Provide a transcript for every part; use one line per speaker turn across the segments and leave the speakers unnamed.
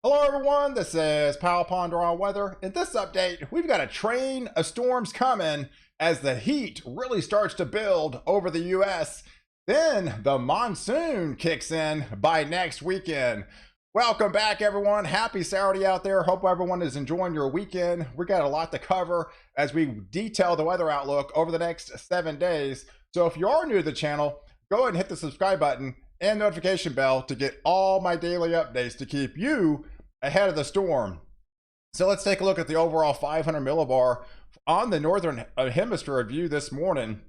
Hello everyone, this is Ponder on Weather. In this update, we've got a train of storms coming as the heat really starts to build over the US. Then the monsoon kicks in by next weekend. Welcome back everyone. Happy Saturday out there. Hope everyone is enjoying your weekend. We got a lot to cover as we detail the weather outlook over the next 7 days. So if you are new to the channel, go ahead and hit the subscribe button and notification bell to get all my daily updates to keep you ahead of the storm. So let's take a look at the overall 500 millibar on the northern hemisphere view this morning,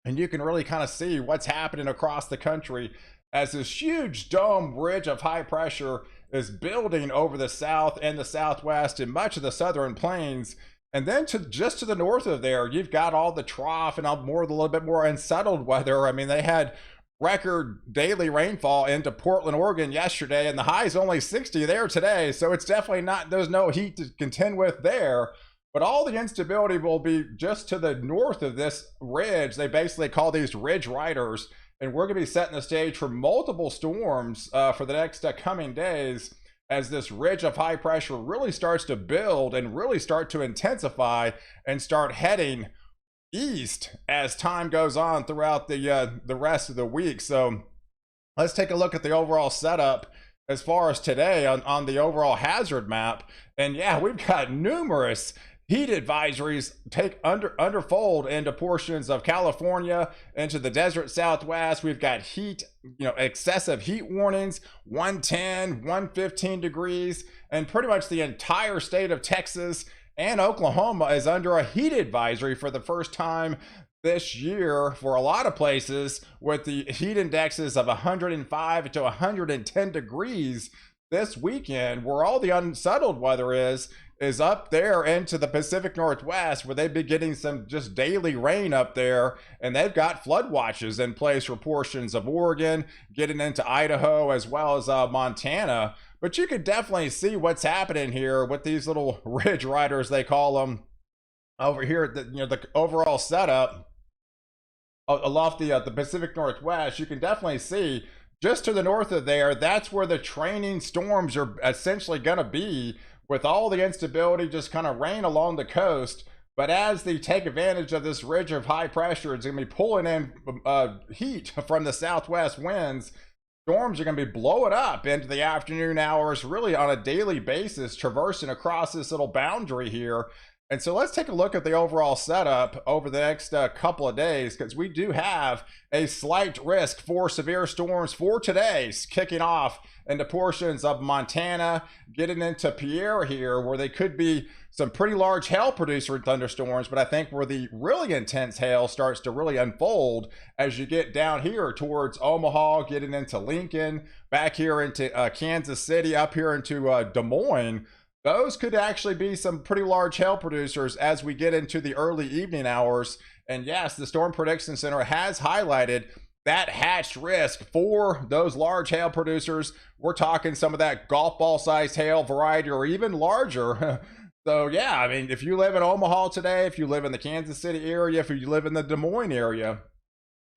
and you can really kind of see what's happening across the country as this huge dome ridge of high pressure is building over the south and the southwest and much of the southern plains. And then just to the north of there, you've got all the trough and a little bit more unsettled weather. I mean, they had record daily rainfall into Portland, Oregon yesterday, and the high is only 60 there today. So it's definitely not, there's no heat to contend with there. But all the instability will be just to the north of this ridge. They basically call these ridge riders, and we're going to be setting the stage for multiple storms for the next coming days as this ridge of high pressure really starts to build and really start to intensify and start heading east as time goes on throughout the rest of the week. So let's take a look at the overall setup as far as today on the overall hazard map. And yeah, we've got numerous heat advisories unfold into portions of California, into the desert southwest. We've got heat, excessive heat warnings, 110, 115 degrees, and pretty much the entire state of Texas and Oklahoma is under a heat advisory for the first time this year for a lot of places, with the heat indexes of 105 to 110 degrees this weekend. Where all the unsettled weather is up there into the Pacific Northwest, where they've been getting some just daily rain up there, and they've got flood watches in place for portions of Oregon, getting into Idaho as well as Montana. But you could definitely see what's happening here with these little ridge riders, they call them, over here. The overall setup aloft the Pacific Northwest. You can definitely see just to the north of there, that's where the training storms are essentially going to be, with all the instability just kind of rain along the coast. But as they take advantage of this ridge of high pressure, it's going to be pulling in heat from the southwest winds. Storms are going to be blowing up into the afternoon hours, really on a daily basis, traversing across this little boundary here. And so let's take a look at the overall setup over the next couple of days, because we do have a slight risk for severe storms for today, kicking off into portions of Montana, getting into Pierre here, where they could be some pretty large hail producer thunderstorms. But I think where the really intense hail starts to really unfold as you get down here towards Omaha, getting into Lincoln, back here into Kansas City, up here into Des Moines. Those could actually be some pretty large hail producers as we get into the early evening hours. And yes, the Storm Prediction Center has highlighted that hatched risk for those large hail producers. We're talking some of that golf ball sized hail variety or even larger. So yeah, I mean, if you live in Omaha today, if you live in the Kansas City area, if you live in the Des Moines area,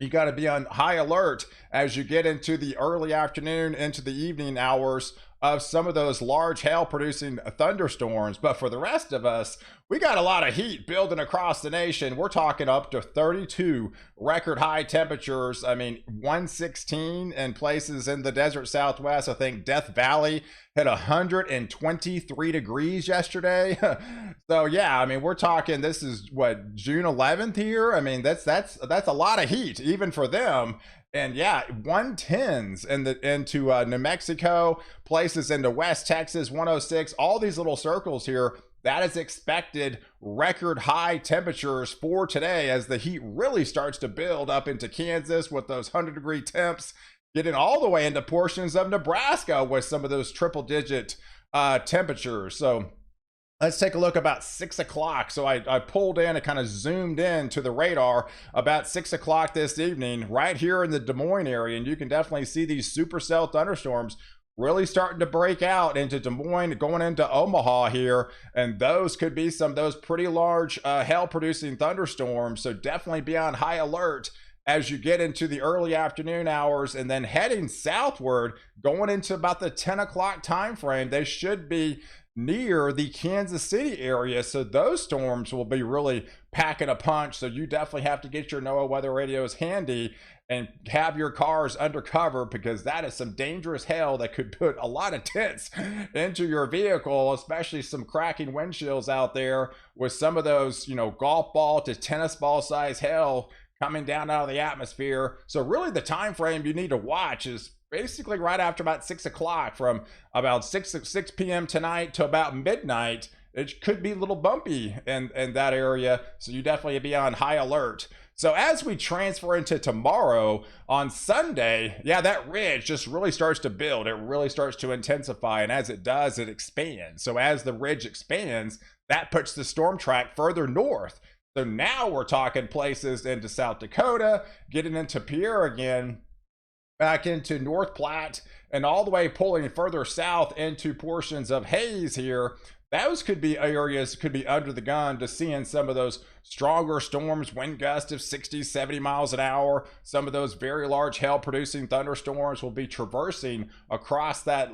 you got to be on high alert as you get into the early afternoon, into the evening hours of some of those large hail producing thunderstorms. But for the rest of us, we got a lot of heat building across the nation. We're talking up to 32 record high temperatures. I mean, 116 in places in the desert southwest. I think Death Valley hit 123 degrees yesterday. So yeah, I mean, we're talking, this is what, June 11th here. I mean, that's a lot of heat even for them. And yeah, 110s into New Mexico, places into West Texas, 106, all these little circles here. That is expected record high temperatures for today as the heat really starts to build up into Kansas with those 100-degree temps, getting all the way into portions of Nebraska with some of those triple-digit temperatures. So let's take a look about 6 o'clock. So I pulled in and kind of zoomed in to the radar about 6 o'clock this evening right here in the Des Moines area. And you can definitely see these supercell thunderstorms really starting to break out into Des Moines, going into Omaha here. And those could be some of those pretty large hail producing thunderstorms. So definitely be on high alert as you get into the early afternoon hours, and then heading southward, going into about the 10 o'clock time frame, they should be near the Kansas City area. So those storms will be really packing a punch. So you definitely have to get your NOAA weather radios handy and have your cars undercover, because that is some dangerous hail that could put a lot of dents into your vehicle, especially some cracking windshields out there with some of those, golf ball to tennis ball size hail coming down out of the atmosphere. So really the time frame you need to watch is basically right after about 6 o'clock, from about 6 p.m. tonight to about midnight. It could be a little bumpy in that area, so you definitely be on high alert. So as we transfer into tomorrow, on Sunday, that ridge just really starts to build. It really starts to intensify, and as it does, it expands. So as the ridge expands, that puts the storm track further north. So now we're talking places into South Dakota, getting into Pierre again, back into North Platte, and all the way pulling further south into portions of Hayes here. Those could be areas, could be under the gun to seeing some of those stronger storms, wind gusts of 60, 70 miles an hour. Some of those very large hail producing thunderstorms will be traversing across that,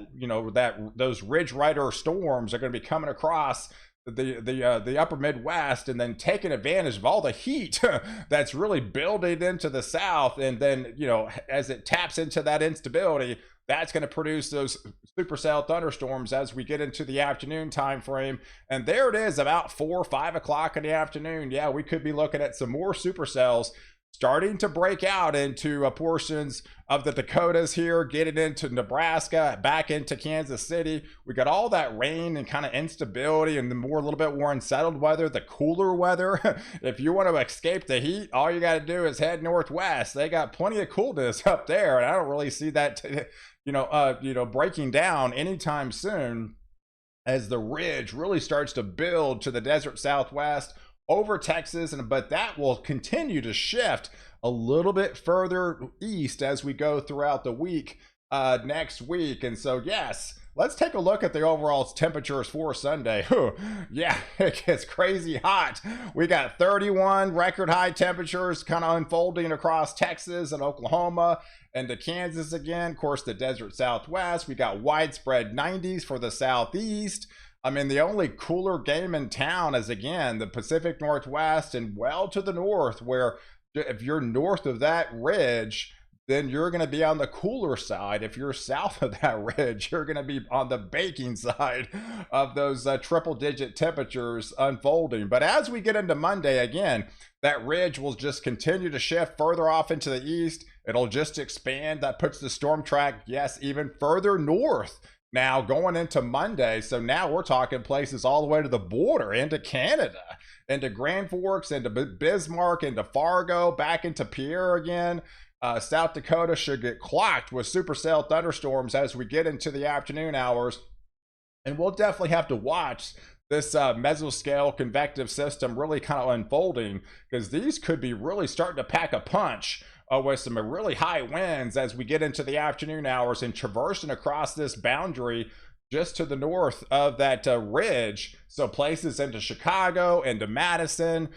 those Ridge Rider storms are going to be coming across the upper Midwest, and then taking advantage of all the heat that's really building into the south. And then, as it taps into that instability, that's going to produce those supercell thunderstorms as we get into the afternoon time frame. And there it is, about 4 or 5 o'clock in the afternoon. We could be looking at some more supercells starting to break out into portions of the Dakotas here, getting into Nebraska, back into Kansas City. We got all that rain and kind of instability, and the a little bit more unsettled weather, the cooler weather. If you want to escape the heat, all you got to do is head northwest. They got plenty of coolness up there, and I don't really see that breaking down anytime soon, as the ridge really starts to build to the desert southwest over Texas, but that will continue to shift a little bit further east as we go throughout the week next week. And so, yes, let's take a look at the overall temperatures for Sunday. It gets crazy hot. We got 31 record high temperatures kind of unfolding across Texas and Oklahoma and to Kansas again. Of course, the desert southwest. We got widespread 90s for the southeast. The only cooler game in town is, again, the Pacific Northwest and well to the north, where if you're north of that ridge, then you're going to be on the cooler side. If you're south of that ridge, you're going to be on the baking side of those triple-digit temperatures unfolding. But as we get into Monday, again, that ridge will just continue to shift further off into the east. It'll just expand. That puts the storm track, even further north. Now going into Monday, so now we're talking places all the way to the border, into Canada, into Grand Forks, into Bismarck, into Fargo, back into Pierre again. South Dakota should get clocked with supercell thunderstorms as we get into the afternoon hours. And we'll definitely have to watch this mesoscale convective system really kind of unfolding, because these could be really starting to pack a punch with some really high winds as we get into the afternoon hours and traversing across this boundary just to the north of that ridge. So places into Chicago, into Madison,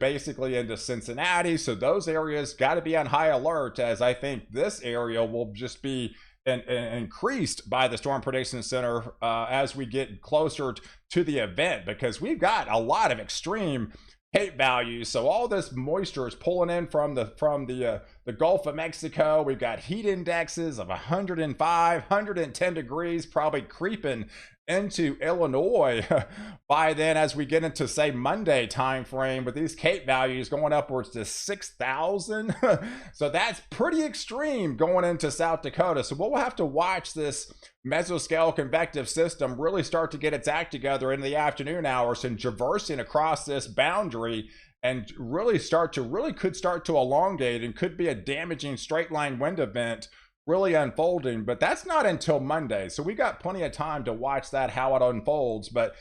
basically into Cincinnati. So those areas got to be on high alert, as I think this area will just be increased by the Storm Prediction Center as we get closer to the event, because we've got a lot of extreme Cape values. So all this moisture is pulling in from the Gulf of Mexico. We've got heat indexes of 105, 110 degrees, probably creeping into Illinois by then as we get into, say, Monday time frame, with these Cape values going upwards to 6,000. So that's pretty extreme going into South Dakota. So we'll have to watch this mesoscale convective system really start to get its act together in the afternoon hours and traversing across this boundary, and really could start to elongate and could be a damaging straight line wind event really unfolding. But that's not until Monday, so we got plenty of time to watch that, how it unfolds. But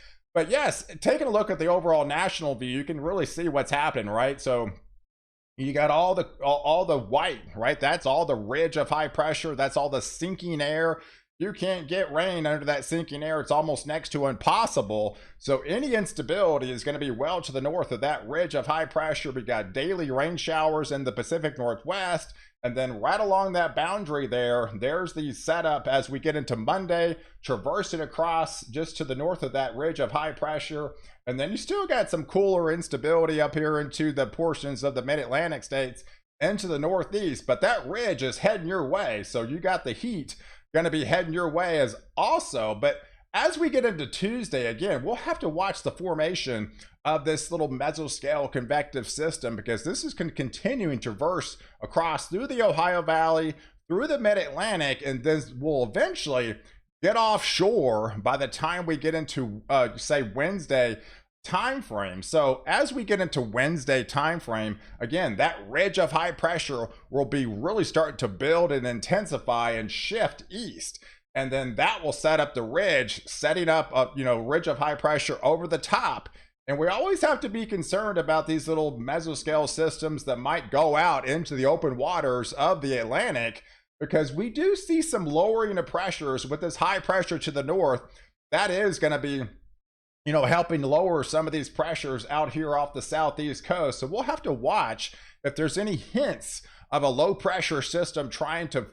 yes, taking a look at the overall national view, you can really see what's happening, right? So you got all the white, right? That's all the ridge of high pressure. That's all the sinking air. you can't get rain under that sinking air. It's almost next to impossible. So any instability is going to be well to the north of that ridge of high pressure. We got daily rain showers in the Pacific Northwest. And then right along that boundary there's the setup as we get into Monday, traversing across just to the north of that ridge of high pressure. And then you still got some cooler instability up here into the portions of the mid-Atlantic states into the northeast. But that ridge is heading your way. So you got the heat going to be heading your way as also. But as we get into Tuesday, again, we'll have to watch the formation of this little mesoscale convective system, because this is continuing to traverse across through the Ohio Valley, through the mid-Atlantic, and this will eventually get offshore by the time we get into, say, Wednesday time frame. So as we get into Wednesday time frame, again, that ridge of high pressure will be really starting to build and intensify and shift east. And then that will set up the ridge, setting up a ridge of high pressure over the top. And we always have to be concerned about these little mesoscale systems that might go out into the open waters of the Atlantic, because we do see some lowering of pressures with this high pressure to the north. That is going to be helping lower some of these pressures out here off the southeast coast. So we'll have to watch if there's any hints of a low pressure system trying to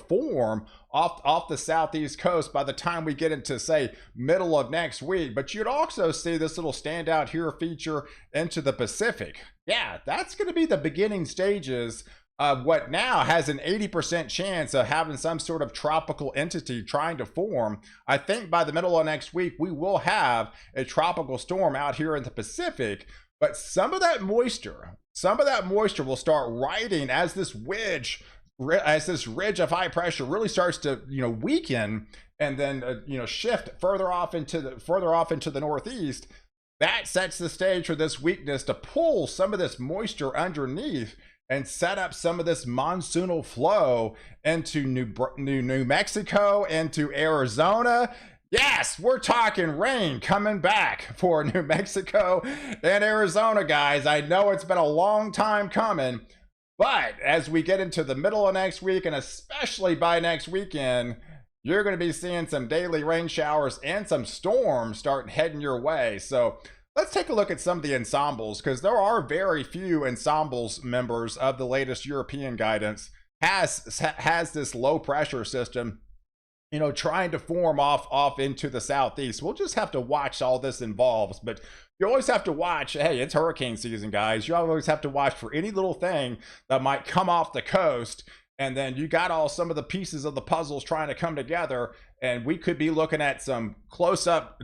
form off the southeast coast by the time we get into, say, middle of next week. But you'd also see this little standout here feature into the Pacific. Yeah, that's going to be the beginning stages of what now has an 80% chance of having some sort of tropical entity trying to form. I think by the middle of next week, we will have a tropical storm out here in the Pacific. But some of that moisture will start riding as this ridge of high pressure really starts to weaken, and then shift further off into the northeast. That sets the stage for this weakness to pull some of this moisture underneath and set up some of this monsoonal flow into New Mexico, into Arizona. Yes, we're talking rain coming back for New Mexico and Arizona, guys. I know it's been a long time coming, but as we get into the middle of next week, and especially by next weekend, you're going to be seeing some daily rain showers and some storms start heading your way. So let's take a look at some of the ensembles, because there are very few ensembles members of the latest European guidance has this low pressure system trying to form off into the southeast. We'll just have to watch all this involves, but you always have to watch. Hey, it's hurricane season, guys. You always have to watch for any little thing that might come off the coast. And then you got some of the pieces of the puzzles trying to come together, and we could be looking at some close-up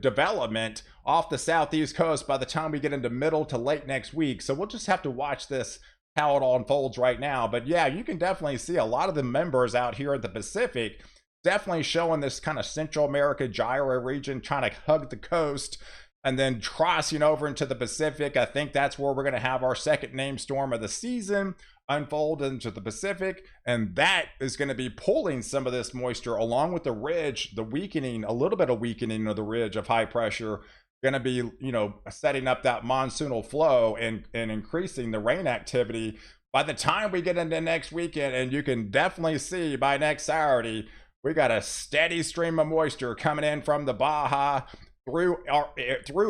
development off the southeast coast by the time we get into middle to late next week. So we'll just have to watch this, how it all unfolds right now. But yeah, you can definitely see a lot of the members out here in the Pacific definitely showing this kind of Central America gyro region, trying to hug the coast and then crossing over into the Pacific. I think that's where we're going to have our second named storm of the season unfold into the Pacific, and that is going to be pulling some of this moisture along with the ridge, a little bit of weakening of the ridge of high pressure, going to be setting up that monsoonal flow and increasing the rain activity by the time we get into next weekend. And you can definitely see by next Saturday we got a steady stream of moisture coming in from the Baja through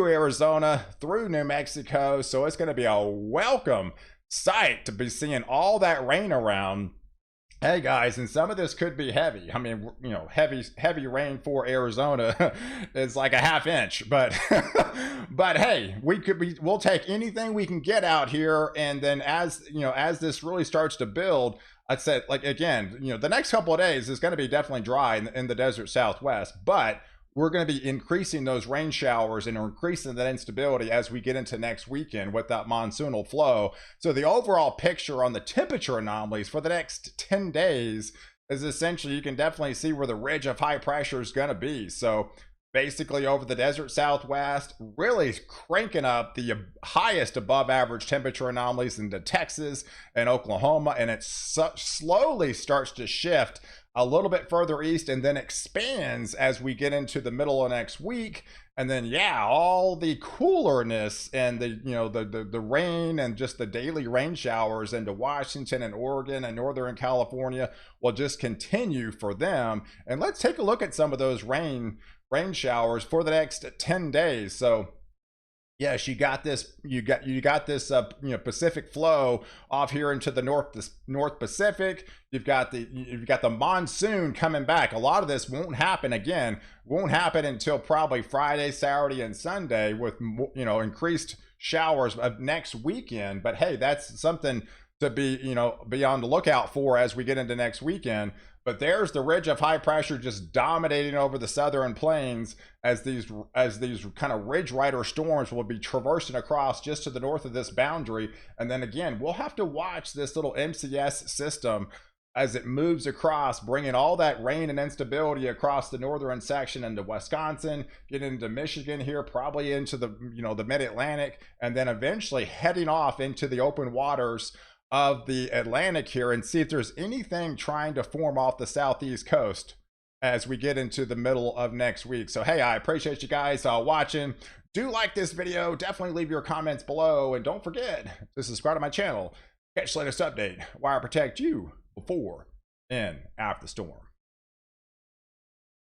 Arizona, through New Mexico. So it's going to be a welcome sight to be seeing all that rain around. Hey guys, and some of this could be heavy. I mean, heavy rain for Arizona is like a half inch, but but hey, we'll take anything we can get out here. And then as this really starts to build, I'd say, like, again, the next couple of days is going to be definitely dry in the desert Southwest, but we're going to be increasing those rain showers and increasing that instability as we get into next weekend with that monsoonal flow. So the overall picture on the temperature anomalies for the next 10 days is essentially, you can definitely see where the ridge of high pressure is going to be. So basically over the desert Southwest, really cranking up the highest above average temperature anomalies into Texas and Oklahoma, and it slowly starts to shift a little bit further east and then expands as we get into the middle of next week. And then, yeah, all the coolerness and the rain and just the daily rain showers into Washington and Oregon and Northern California will just continue for them. And let's take a look at some of those rain showers for the next 10 days. So yes, you got this. You got this. Pacific flow off here into the North Pacific. You've got the monsoon coming back. A lot of this won't happen until probably Friday, Saturday, and Sunday with increased showers of next weekend. But hey, that's something to be on the lookout for as we get into next weekend. But there's the ridge of high pressure just dominating over the southern plains as these kind of ridge rider storms will be traversing across just to the north of this boundary. And then again, we'll have to watch this little MCS system as it moves across, bringing all that rain and instability across the northern section into Wisconsin, get into Michigan here, probably into the the mid-Atlantic, and then eventually heading off into the open waters of the Atlantic here, and see if there's anything trying to form off the southeast coast as we get into the middle of next week. So hey, I appreciate you guys watching. Do like this video, definitely leave your comments below, and don't forget to subscribe to my channel. Catch the latest update where I protect you before and after the storm.